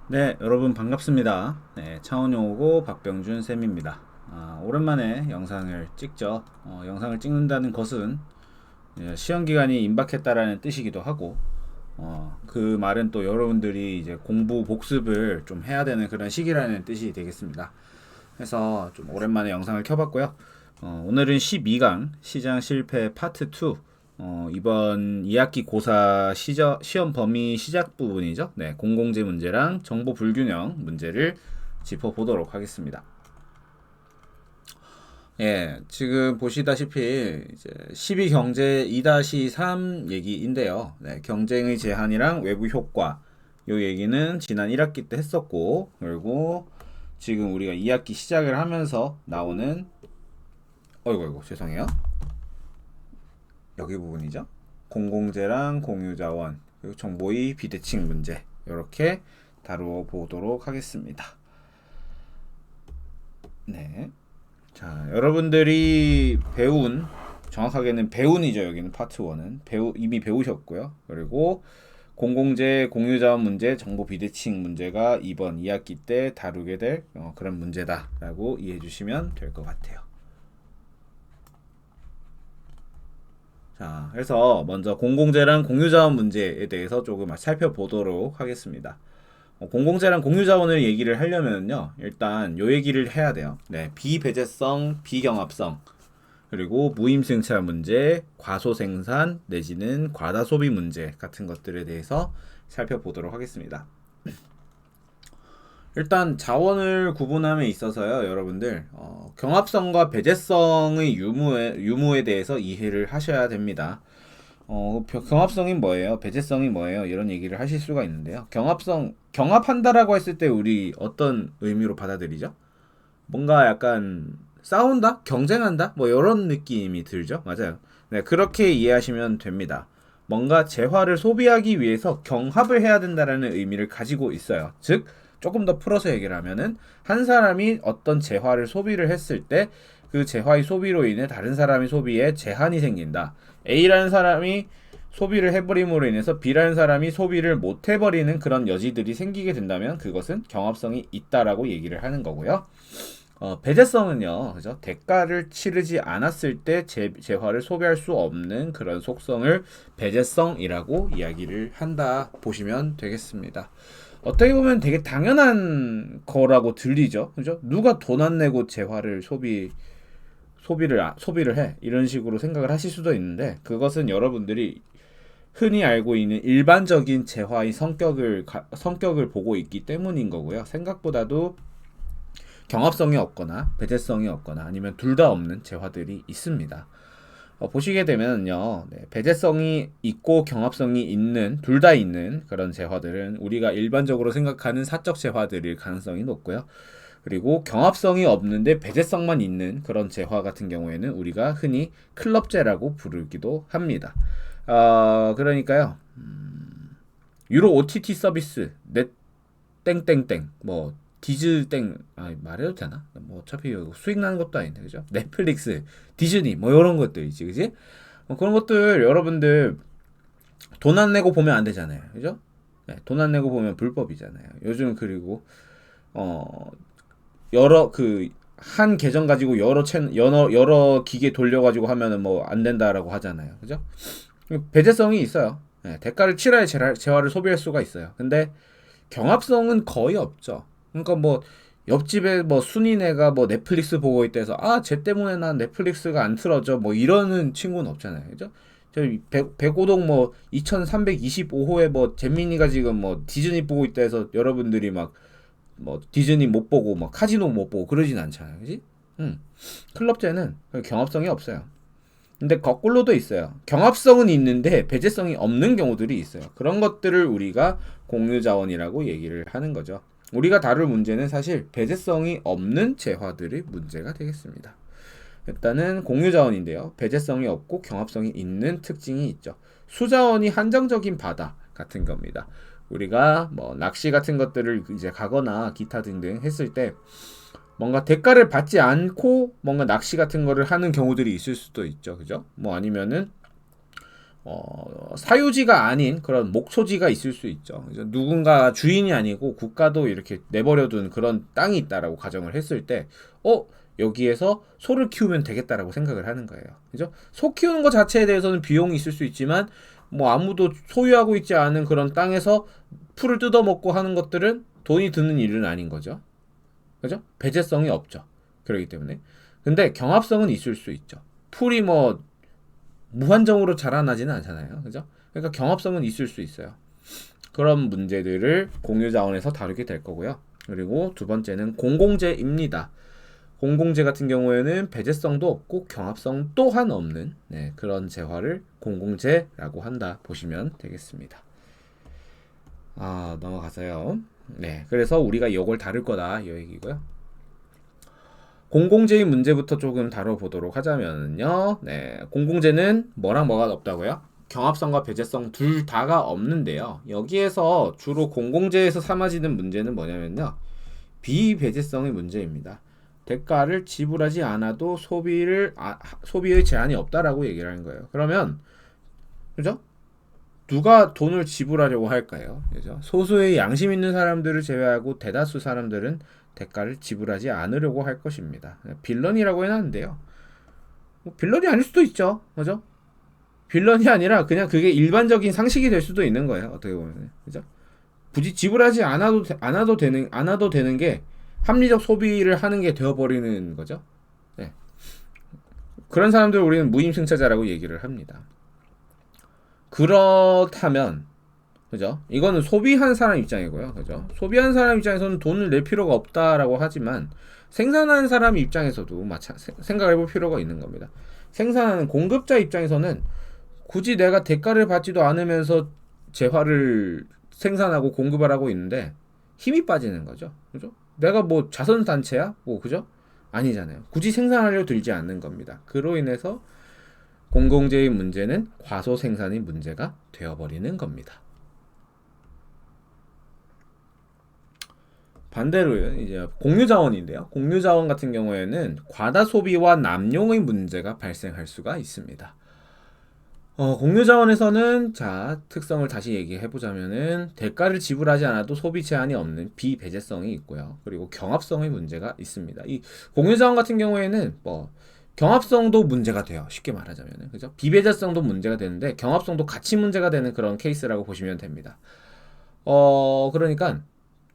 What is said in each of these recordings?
네, 여러분 반갑습니다. 네, 차원용호고 박병준 쌤입니다. 오랜만에 영상을 찍죠. 영상을 찍는다는 것은 시험 기간이 임박했다라는 뜻이기도 하고, 그 말은 또 여러분들이 이제 공부 복습을 좀 해야 되는 그런 시기라는 뜻이 되겠습니다. 그래서 좀 오랜만에 영상을 켜봤고요. 오늘은 12강 시장 실패 파트 2. 이번 2학기 고사 시험 범위 시작 부분이죠. 네, 공공재 문제랑 정보 불균형 문제를 짚어보도록 하겠습니다. 예, 지금 보시다시피 이제 12경제 2-3 얘기인데요. 네, 경쟁의 제한이랑 외부 효과. 요 얘기는 지난 1학기 때 했었고, 그리고 지금 우리가 2학기 시작을 하면서 나오는 어이구 죄송해요. 여기 부분이죠. 공공재랑 공유자원 그리고 정보의 비대칭 문제 이렇게 다루어 보도록 하겠습니다. 네. 자, 여러분들이 배운 정확하게는 배운이죠. 여기는 파트 1은 이미 배우셨고요. 그리고 공공재 공유자원 문제 정보 비대칭 문제가 이번 2학기 때 다루게 될 그런 문제다라고 이해해 주시면 될 것 같아요. 자, 그래서 먼저 공공재랑 공유자원 문제에 대해서 조금 살펴보도록 하겠습니다. 공공재랑 공유자원을 얘기를 하려면요, 일단 요 얘기를 해야 돼요. 네, 비배제성, 비경합성, 그리고 무임승차 문제, 과소생산 내지는 과다소비 문제 같은 것들에 대해서 살펴보도록 하겠습니다. 일단 자원을 구분함에 있어서요, 여러분들 경합성과 배제성의 유무에 대해서 이해를 하셔야 됩니다. 경합성이 뭐예요? 배제성이 뭐예요? 이런 얘기를 하실 수가 있는데요. 경합한다라고 했을 때 우리 어떤 의미로 받아들이죠? 뭔가 약간 싸운다? 경쟁한다? 뭐 이런 느낌이 들죠? 맞아요. 네, 그렇게 이해하시면 됩니다. 뭔가 재화를 소비하기 위해서 경합을 해야 된다라는 의미를 가지고 있어요. 즉, 조금 더 풀어서 얘기를 하면은 한 사람이 어떤 재화를 소비를 했을 때 그 재화의 소비로 인해 다른 사람의 소비에 제한이 생긴다. A라는 사람이 소비를 해버림으로 인해서 B라는 사람이 소비를 못 해버리는 그런 여지들이 생기게 된다면 그것은 경합성이 있다라고 얘기를 하는 거고요. 배제성은요, 그죠? 대가를 치르지 않았을 때 재화를 소비할 수 없는 그런 속성을 배제성이라고 이야기를 한다 보시면 되겠습니다. 어떻게 보면 되게 당연한 거라고 들리죠, 그죠? 누가 돈 안 내고 재화를 소비를 해 이런 식으로 생각을 하실 수도 있는데 그것은 여러분들이 흔히 알고 있는 일반적인 재화의 성격을 보고 있기 때문인 거고요. 생각보다도 경합성이 없거나 배제성이 없거나 아니면 둘 다 없는 재화들이 있습니다. 보시게 되면요, 네, 배제성이 있고 경합성이 있는 둘 다 있는 그런 재화들은 우리가 일반적으로 생각하는 사적 재화들일 가능성이 높고요. 그리고 경합성이 없는데 배제성만 있는 그런 재화 같은 경우에는 우리가 흔히 클럽재라고 부르기도 합니다. 그러니까요, 유로 OTT 서비스, 넷 땡땡땡, 뭐 디즈 땡, 말해도 되나? 뭐 어차피 수익 나는 것도 아닌데, 그죠? 넷플릭스, 디즈니, 뭐 이런 것들이지, 그지? 그런 것들 여러분들 돈 안 내고 보면 안 되잖아요, 그죠? 네, 돈 안 내고 보면 불법이잖아요. 요즘 그리고 어 여러 그 한 계정 가지고 여러 기계 돌려가지고 하면은 뭐 안 된다라고 하잖아요, 그죠? 배제성이 있어요. 네, 대가를 치러야 재화를 소비할 수가 있어요. 근데 경합성은 거의 없죠. 그러니까 뭐 옆집에 뭐 순이네가 뭐 넷플릭스 보고 있대서 쟤 때문에 난 넷플릭스가 안 틀어져 뭐 이러는 친구는 없잖아요. 그죠? 저 백오동 뭐 2325호에 뭐 잼민이가 지금 뭐 디즈니 보고 있다 해서 여러분들이 막 뭐 디즈니 못 보고 막 카지노 못 보고 그러진 않잖아요. 그지? 클럽제는 경합성이 없어요. 근데 거꾸로도 있어요. 경합성은 있는데 배제성이 없는 경우들이 있어요. 그런 것들을 우리가 공유자원이라고 얘기를 하는 거죠. 우리가 다룰 문제는 사실 배제성이 없는 재화들이 문제가 되겠습니다. 일단은 공유자원인데요. 배제성이 없고 경합성이 있는 특징이 있죠. 수자원이 한정적인 바다 같은 겁니다. 우리가 뭐 낚시 같은 것들을 이제 가거나 기타 등등 했을 때 뭔가 대가를 받지 않고 뭔가 낚시 같은 거를 하는 경우들이 있을 수도 있죠. 그죠? 뭐 아니면은 사유지가 아닌 그런 목초지가 있을 수 있죠. 그래서 누군가 주인이 아니고 국가도 이렇게 내버려둔 그런 땅이 있다라고 가정을 했을 때, 여기에서 소를 키우면 되겠다라고 생각을 하는 거예요. 그죠? 소 키우는 것 자체에 대해서는 비용이 있을 수 있지만, 뭐 아무도 소유하고 있지 않은 그런 땅에서 풀을 뜯어먹고 하는 것들은 돈이 드는 일은 아닌 거죠. 그죠? 배제성이 없죠. 그렇기 때문에. 근데 경합성은 있을 수 있죠. 풀이 뭐 무한정으로 자라나지는 않잖아요. 그죠? 그러니까 경합성은 있을 수 있어요. 그런 문제들을 공유 자원에서 다루게 될 거고요. 그리고 두 번째는 공공재입니다. 공공재 같은 경우에는 배제성도 없고 경합성 또한 없는 그런 재화를 공공재라고 한다 보시면 되겠습니다. 넘어가서요. 그래서 우리가 이걸 다룰 거다 이 얘기고요. 공공재의 문제부터 조금 다뤄보도록 하자면요. 공공재는 뭐랑 뭐가 없다고요? 경합성과 배제성 둘 다가 없는데요. 여기에서 주로 공공재에서 삼아지는 문제는 뭐냐면요. 비배제성의 문제입니다. 대가를 지불하지 않아도 소비의 제한이 없다라고 얘기를 하는 거예요. 그러면 그죠? 누가 돈을 지불하려고 할까요? 그죠? 소수의 양심 있는 사람들을 제외하고 대다수 사람들은 대가를 지불하지 않으려고 할 것입니다. 빌런이라고 해놨는데요. 빌런이 아닐 수도 있죠. 그죠? 빌런이 아니라 그냥 그게 일반적인 상식이 될 수도 있는 거예요. 어떻게 보면. 그죠? 굳이 지불하지 않아도 되는 게 합리적 소비를 하는 게 되어버리는 거죠. 그런 사람들을 우리는 무임승차자라고 얘기를 합니다. 그렇다면 그죠? 이거는 소비한 사람 입장이고요. 그죠? 소비한 사람 입장에서는 돈을 낼 필요가 없다라고 하지만 생산하는 사람 입장에서도 생각을 해볼 필요가 있는 겁니다. 생산하는 공급자 입장에서는 굳이 내가 대가를 받지도 않으면서 재화를 생산하고 공급을 하고 있는데 힘이 빠지는 거죠. 그죠? 내가 뭐 자선단체야? 그죠? 아니잖아요. 굳이 생산하려 들지 않는 겁니다. 그로 인해서 공공재의 문제는 과소 생산의 문제가 되어버리는 겁니다. 반대로 이제 공유자원인데요. 공유자원 같은 경우에는 과다 소비와 남용의 문제가 발생할 수가 있습니다. 공유자원에서는 특성을 다시 얘기해보자면은 대가를 지불하지 않아도 소비 제한이 없는 비배제성이 있고요. 그리고 경합성의 문제가 있습니다. 이 공유자원 같은 경우에는 경합성도 문제가 돼요. 쉽게 말하자면은. 그죠? 비배제성도 문제가 되는데 경합성도 같이 문제가 되는 그런 케이스라고 보시면 됩니다. 그러니까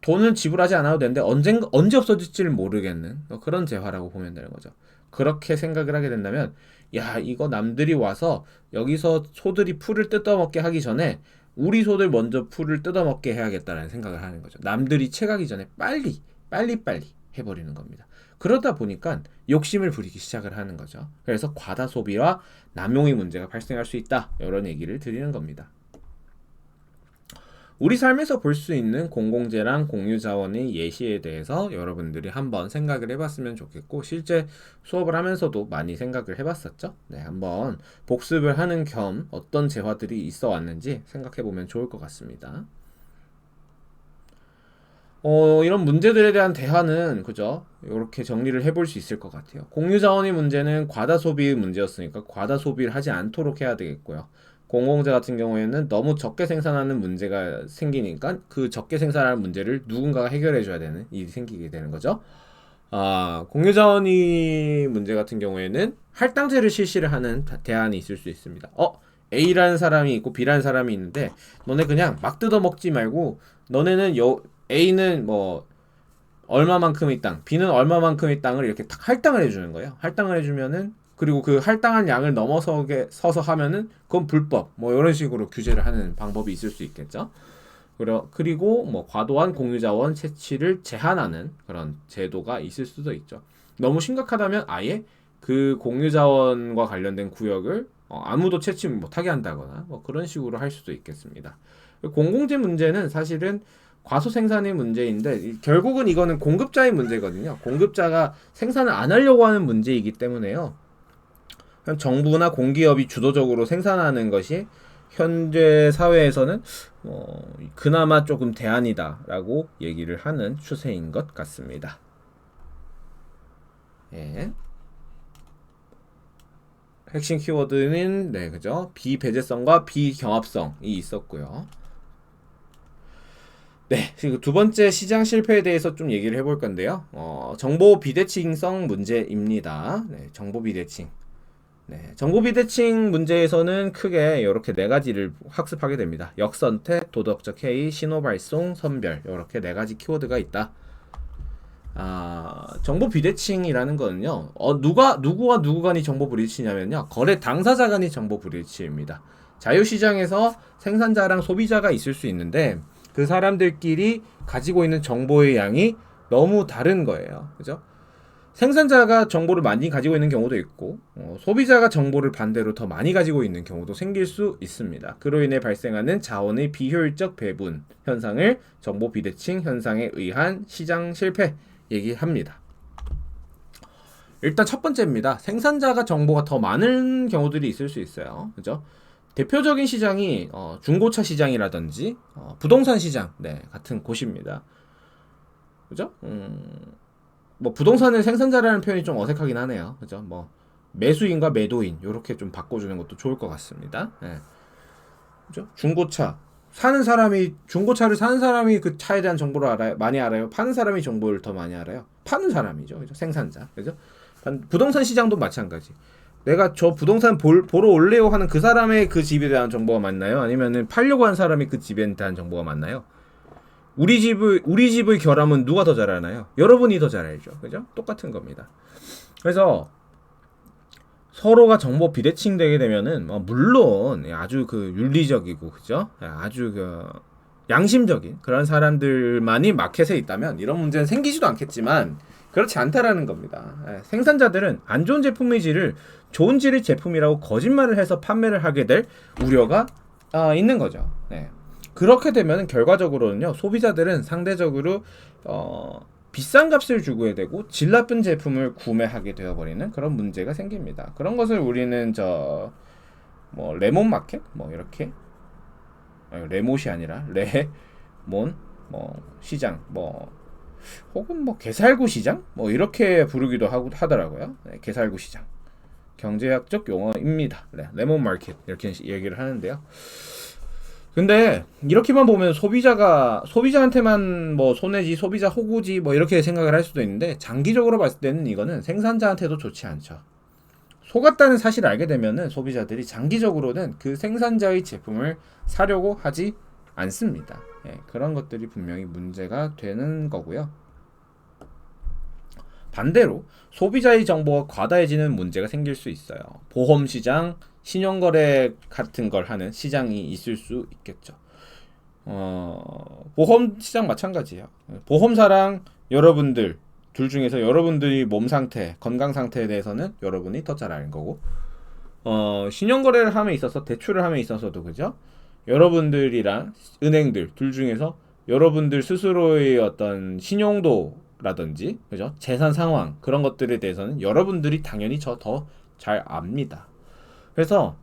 돈을 지불하지 않아도 되는데 언제 없어질지를 모르겠는 그런 재화라고 보면 되는 거죠. 그렇게 생각을 하게 된다면 이거 남들이 와서 여기서 소들이 풀을 뜯어먹게 하기 전에 우리 소들 먼저 풀을 뜯어먹게 해야겠다라는 생각을 하는 거죠. 남들이 채가기 전에 빨리 해버리는 겁니다. 그러다 보니까 욕심을 부리기 시작을 하는 거죠. 그래서 과다 소비와 남용의 문제가 발생할 수 있다. 이런 얘기를 드리는 겁니다. 우리 삶에서 볼 수 있는 공공재랑 공유자원의 예시에 대해서 여러분들이 한번 생각을 해봤으면 좋겠고 실제 수업을 하면서도 많이 생각을 해봤었죠. 한번 복습을 하는 겸 어떤 재화들이 있어 왔는지 생각해보면 좋을 것 같습니다. 이런 문제들에 대한 대화는 그죠? 이렇게 정리를 해볼 수 있을 것 같아요. 공유자원의 문제는 과다 소비의 문제였으니까 과다 소비를 하지 않도록 해야 되겠고요. 공공재 같은 경우에는 너무 적게 생산하는 문제가 생기니까 그 적게 생산하는 문제를 누군가가 해결해 줘야 되는 일이 생기게 되는 거죠. 공유자원의 문제 같은 경우에는 할당제를 실시를 하는 대안이 있을 수 있습니다. A라는 사람이 있고 B라는 사람이 있는데 너네 그냥 막 뜯어먹지 말고 너네는 A는 뭐 얼마만큼의 땅, B는 얼마만큼의 땅을 이렇게 딱 할당을 해주는 거예요. 할당을 해주면은 그리고 그 할당한 양을 넘어서서 하면은 그건 불법 뭐 이런 식으로 규제를 하는 방법이 있을 수 있겠죠. 그리고 뭐 과도한 공유자원 채취를 제한하는 그런 제도가 있을 수도 있죠. 너무 심각하다면 아예 그 공유자원과 관련된 구역을 아무도 채취 못하게 한다거나 뭐 그런 식으로 할 수도 있겠습니다. 공공재 문제는 사실은 과소 생산의 문제인데 결국은 이거는 공급자의 문제거든요. 공급자가 생산을 안 하려고 하는 문제이기 때문에요. 정부나 공기업이 주도적으로 생산하는 것이 현재 사회에서는 그나마 조금 대안이다라고 얘기를 하는 추세인 것 같습니다. 핵심 키워드는 네, 그죠? 비배제성과 비경합성이 있었고요. 네, 그리고 두 번째 시장 실패에 대해서 좀 얘기를 해볼 건데요. 정보 비대칭성 문제입니다. 네, 정보 비대칭. 네, 정보 비대칭 문제에서는 크게 이렇게 네 가지를 학습하게 됩니다. 역선택, 도덕적 해이, 신호 발송, 선별 이렇게 네 가지 키워드가 있다. 정보 비대칭이라는 거는요. 누구와 누구 간이 정보 불일치냐면요. 거래 당사자 간이 정보 불일치입니다. 자유시장에서 생산자랑 소비자가 있을 수 있는데 그 사람들끼리 가지고 있는 정보의 양이 너무 다른 거예요. 그죠? 생산자가 정보를 많이 가지고 있는 경우도 있고 소비자가 정보를 반대로 더 많이 가지고 있는 경우도 생길 수 있습니다. 그로 인해 발생하는 자원의 비효율적 배분 현상을 정보 비대칭 현상에 의한 시장 실패 얘기합니다. 일단 첫 번째입니다. 생산자가 정보가 더 많은 경우들이 있을 수 있어요. 그죠? 대표적인 시장이 중고차 시장이라든지 부동산 시장 같은 곳입니다. 그죠? 뭐 부동산의 생산자라는 표현이 좀 어색하긴 하네요. 그죠? 뭐 매수인과 매도인 이렇게 좀 바꿔주는 것도 좋을 것 같습니다. 네. 그죠? 중고차를 사는 사람이 그 차에 대한 정보를 알아요? 많이 알아요? 파는 사람이 정보를 더 많이 알아요? 파는 사람이죠. 그죠? 생산자. 그죠? 부동산 시장도 마찬가지. 내가 저 부동산 보러 올래요 하는 그 사람의 그 집에 대한 정보가 맞나요? 아니면은 팔려고 하는 사람이 그 집에 대한 정보가 맞나요? 우리 집의 결함은 누가 더 잘 아나요? 여러분이 더 잘 알죠. 그죠? 똑같은 겁니다. 그래서 서로가 정보 비대칭 되게 되면은 물론 아주 그 윤리적이고 그죠? 아주 그 양심적인 그런 사람들만이 마켓에 있다면 이런 문제는 생기지도 않겠지만 그렇지 않다라는 겁니다. 생산자들은 안 좋은 제품의 좋은 질의 제품이라고 거짓말을 해서 판매를 하게 될 우려가 있는 거죠. 네. 그렇게 되면 결과적으로는요, 소비자들은 상대적으로 비싼 값을 주고 해야 되고 질 나쁜 제품을 구매하게 되어버리는 그런 문제가 생깁니다. 그런 것을 우리는 레몬 마켓 이렇게 레못이 아니라 레몬 시장 혹은 게살구 시장 이렇게 부르기도 하더라고요. 네, 게살구 시장 경제학적 용어입니다. 네, 레몬 마켓 이렇게 얘기를 하는데요. 근데 이렇게만 보면 소비자한테만 손해지 소비자 호구지 이렇게 생각을 할 수도 있는데 장기적으로 봤을 때는 이거는 생산자한테도 좋지 않죠. 속았다는 사실을 알게 되면은 소비자들이 장기적으로는 그 생산자의 제품을 사려고 하지 않습니다. 그런 것들이 분명히 문제가 되는 거고요. 반대로 소비자의 정보가 과다해지는 문제가 생길 수 있어요. 보험시장, 신용거래 같은 걸 하는 시장이 있을 수 있겠죠. 보험시장 마찬가지예요. 보험사랑 여러분들 둘 중에서 여러분들이 몸 상태, 건강 상태에 대해서는 여러분이 더 잘 아는 거고 신용거래를 함에 있어서 대출을 함에 있어서도 그죠? 여러분들이랑 은행들 둘 중에서 여러분들 스스로의 어떤 신용도라든지 그죠? 재산 상황 그런 것들에 대해서는 여러분들이 당연히 저 더 잘 압니다. 그래서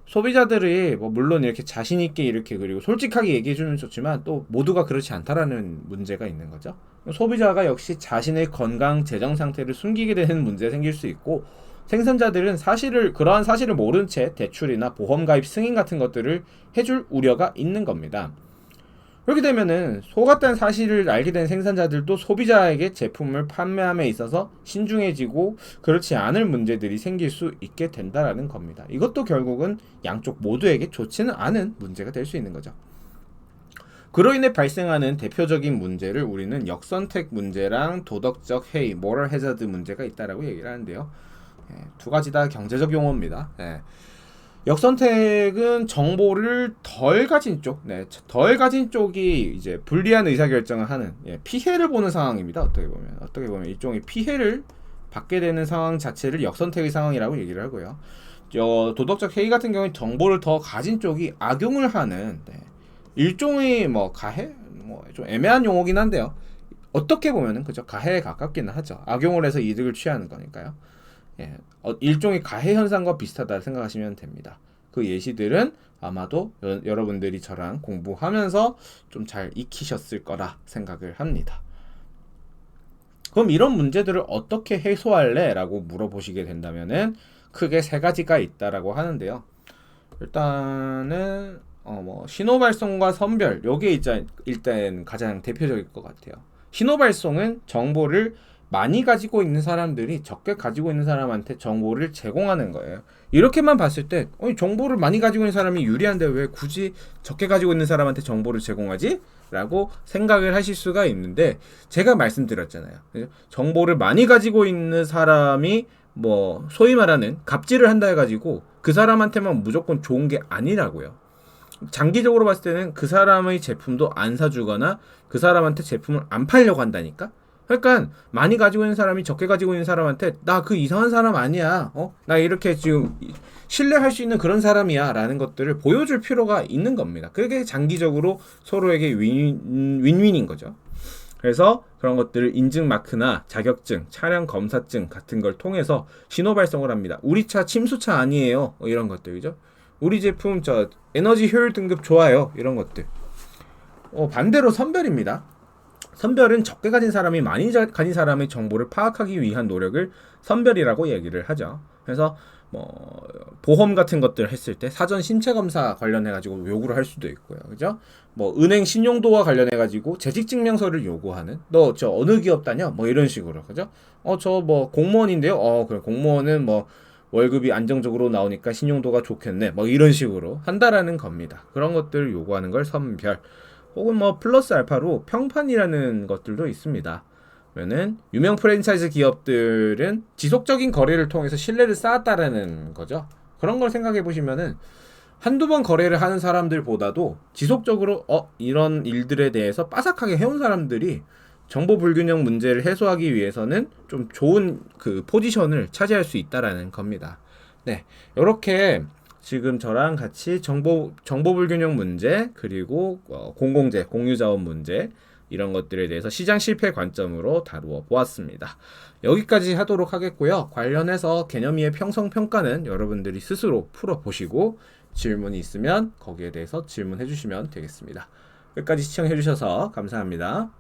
소비자들이 물론 이렇게 자신 있게 이렇게 그리고 솔직하게 얘기해 주면 좋지만 또 모두가 그렇지 않다라는 문제가 있는 거죠. 소비자가 역시 자신의 건강 재정 상태를 숨기게 되는 문제가 생길 수 있고 생산자들은 그러한 사실을 모른 채 대출이나 보험 가입 승인 같은 것들을 해줄 우려가 있는 겁니다. 그렇게 되면은 속았다는 사실을 알게 된 생산자들도 소비자에게 제품을 판매함에 있어서 신중해지고 그렇지 않을 문제들이 생길 수 있게 된다라는 겁니다. 이것도 결국은 양쪽 모두에게 좋지는 않은 문제가 될 수 있는 거죠. 그로 인해 발생하는 대표적인 문제를 우리는 역선택 문제랑 도덕적 해이, moral hazard 문제가 있다라고 얘기를 하는데요. 두 가지 다 경제적 용어입니다. 역선택은 정보를 덜 가진 덜 가진 쪽이 이제 불리한 의사결정을 하는 피해를 보는 상황입니다. 어떻게 보면 일종의 피해를 받게 되는 상황 자체를 역선택의 상황이라고 얘기를 하고요. 도덕적 해이 같은 경우는 정보를 더 가진 쪽이 악용을 하는 일종의 가해 좀 애매한 용어긴 한데요. 어떻게 보면은 그죠 가해에 가깝기는 하죠. 악용을 해서 이득을 취하는 거니까요. 일종의 가해 현상과 비슷하다 생각하시면 됩니다. 그 예시들은 아마도 여러분들이 저랑 공부하면서 좀 잘 익히셨을 거라 생각을 합니다. 그럼 이런 문제들을 어떻게 해소할래? 라고 물어보시게 된다면은 크게 세 가지가 있다라고 하는데요. 일단은 신호 발송과 선별 요게 일단 가장 대표적일 것 같아요. 신호 발송은 정보를 많이 가지고 있는 사람들이 적게 가지고 있는 사람한테 정보를 제공하는 거예요. 이렇게만 봤을 때 정보를 많이 가지고 있는 사람이 유리한데 왜 굳이 적게 가지고 있는 사람한테 정보를 제공하지? 라고 생각을 하실 수가 있는데, 제가 말씀드렸잖아요. 정보를 많이 가지고 있는 사람이 뭐 소위 말하는 갑질을 한다 해가지고 그 사람한테만 무조건 좋은 게 아니라고요. 장기적으로 봤을 때는 그 사람의 제품도 안 사주거나 그 사람한테 제품을 안 팔려고 한다니까. 그러니까 많이 가지고 있는 사람이 적게 가지고 있는 사람한테 나 그 이상한 사람 아니야, 나 이렇게 지금 신뢰할 수 있는 그런 사람이야 라는 것들을 보여줄 필요가 있는 겁니다. 그게 장기적으로 서로에게 윈윈인 거죠. 그래서 그런 것들을 인증 마크나 자격증, 차량 검사증 같은 걸 통해서 신호 발송을 합니다. 우리 차 침수차 아니에요, 이런 것들이죠. 우리 제품 에너지 효율 등급 좋아요, 이런 것들. 반대로 선별입니다. 선별은 적게 가진 사람이 많이 가진 사람의 정보를 파악하기 위한 노력을 선별이라고 얘기를 하죠. 그래서 보험 같은 것들 했을 때 사전 신체 검사 관련해 가지고 요구를 할 수도 있고요. 그죠? 은행 신용도와 관련해 가지고 재직 증명서를 요구하는, 너 저 어느 기업 다녀? 이런 식으로. 그죠? 저 공무원인데요. 그래, 공무원은 월급이 안정적으로 나오니까 신용도가 좋겠네. 이런 식으로 한다라는 겁니다. 그런 것들을 요구하는 걸 선별. 혹은 플러스 알파로 평판이라는 것들도 있습니다. 그러면은 유명 프랜차이즈 기업들은 지속적인 거래를 통해서 신뢰를 쌓았다라는 거죠. 그런 걸 생각해 보시면은 한두 번 거래를 하는 사람들보다도 지속적으로 이런 일들에 대해서 빠삭하게 해온 사람들이 정보 불균형 문제를 해소하기 위해서는 좀 좋은 그 포지션을 차지할 수 있다라는 겁니다. 네, 이렇게 지금 저랑 같이 정보 불균형 문제, 그리고 공공재, 공유자원 문제, 이런 것들에 대해서 시장 실패 관점으로 다루어 보았습니다. 여기까지 하도록 하겠고요. 관련해서 개념 이해 평성 평가는 여러분들이 스스로 풀어보시고 질문이 있으면 거기에 대해서 질문해 주시면 되겠습니다. 끝까지 시청해 주셔서 감사합니다.